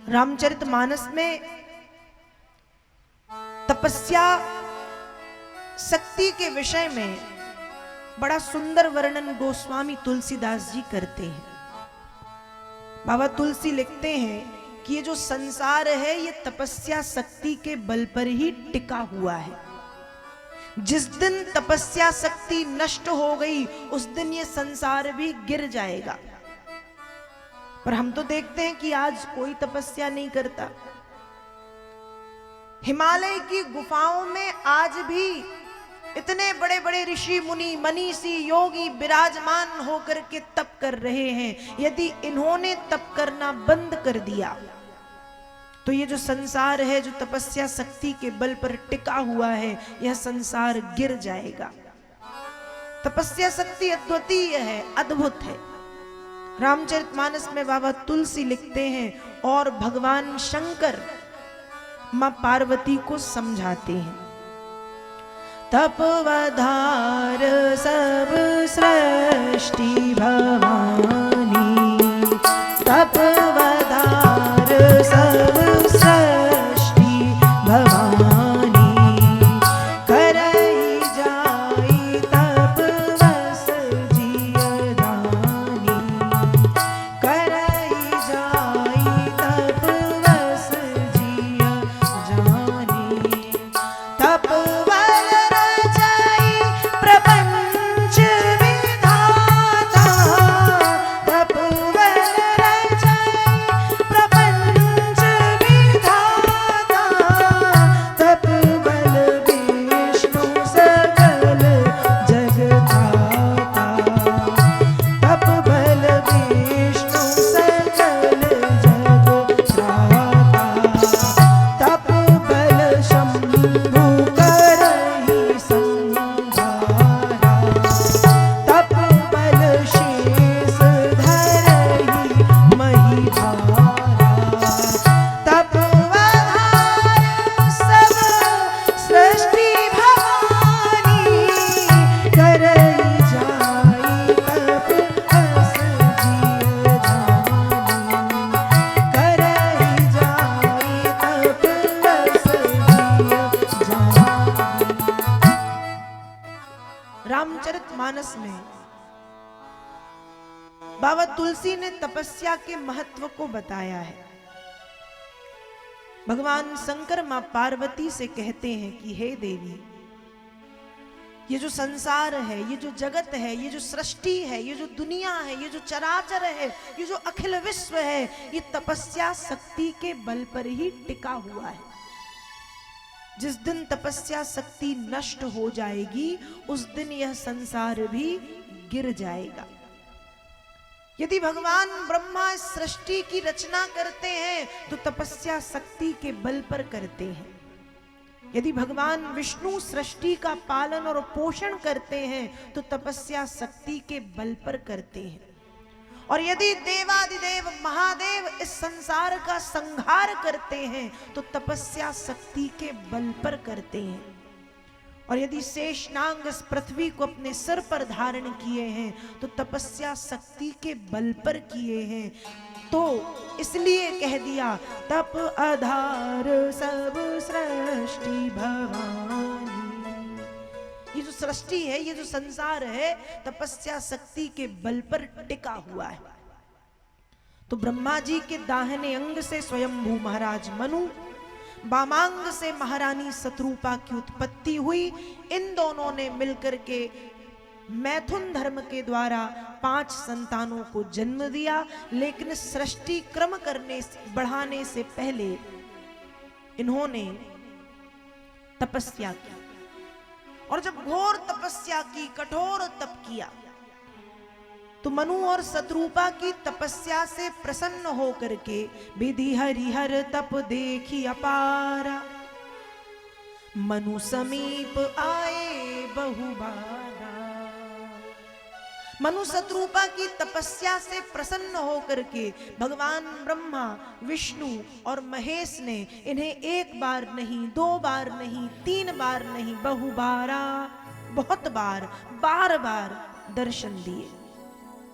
रामचरितमानस में तपस्या शक्ति के विषय में बड़ा सुंदर वर्णन गोस्वामी तुलसीदास जी करते हैं। बाबा तुलसी लिखते हैं कि ये जो संसार है ये तपस्या शक्ति के बल पर ही टिका हुआ है। जिस दिन तपस्या शक्ति नष्ट हो गई उस दिन ये संसार भी गिर जाएगा। पर हम तो देखते हैं कि आज कोई तपस्या नहीं करता। हिमालय की गुफाओं में आज भी इतने बड़े बड़े ऋषि मुनि मनीषी योगी विराजमान होकर के तप कर रहे हैं। यदि इन्होंने तप करना बंद कर दिया तो ये जो संसार है, जो तपस्या शक्ति के बल पर टिका हुआ है, यह संसार गिर जाएगा। तपस्या शक्ति अद्वितीय है, अद्भुत है। रामचरितमानस में बाबा तुलसी लिखते हैं और भगवान शंकर मां पार्वती को समझाते हैं। तपवधार सब सृष्टि भवानी, तपवधार सब सृष्टि भवानी, करई जाई तपवस जिय दानी, करई जाई तपवस जिय जानी, तपवस रामचरितमानस में बाबा तुलसी ने तपस्या के महत्व को बताया है। भगवान शंकर मां पार्वती से कहते हैं कि हे देवी, ये जो संसार है, ये जो जगत है, ये जो सृष्टि है, ये जो दुनिया है, ये जो चराचर है, ये जो अखिल विश्व है, ये तपस्या शक्ति के बल पर ही टिका हुआ है। जिस दिन तपस्या शक्ति नष्ट हो जाएगी उस दिन यह संसार भी गिर जाएगा। यदि भगवान ब्रह्मा सृष्टि की रचना करते हैं तो तपस्या शक्ति के बल पर करते हैं। यदि भगवान विष्णु सृष्टि का पालन और पोषण करते हैं तो तपस्या शक्ति के बल पर करते हैं। और यदि देवादिदेव महादेव इस संसार का संहार करते हैं तो तपस्या शक्ति के बल पर करते हैं। और यदि शेषनाग इस पृथ्वी को अपने सिर पर धारण किए हैं तो तपस्या शक्ति के बल पर किए हैं। तो इसलिए कह दिया तप आधार सब सृष्टि भवानी। ये जो सृष्टि है, ये जो संसार है, तपस्या शक्ति के बल पर टिका हुआ है। तो ब्रह्मा जी के दाहिने अंग से स्वयंभू महाराज मनु, वामांग से महारानी शत्रुपा की उत्पत्ति हुई। इन दोनों ने मिलकर के मैथुन धर्म के द्वारा 5 संतानों को जन्म दिया। लेकिन सृष्टि क्रम बढ़ाने से पहले इन्होंने तपस्या की। और जब घोर तपस्या की, कठोर तप किया, तो मनु और शत्रुपा की तपस्या से प्रसन्न होकर के विधि हरिहर तप देखी अपारा, मनु समीप आए बहुबारा। मनु शत्रुपा की तपस्या से प्रसन्न होकर के भगवान ब्रह्मा, विष्णु और महेश ने इन्हें 1 बार नहीं, 2 बार नहीं, 3 बार नहीं, बहुबारा, बहुत बार, बार बार दर्शन दिए।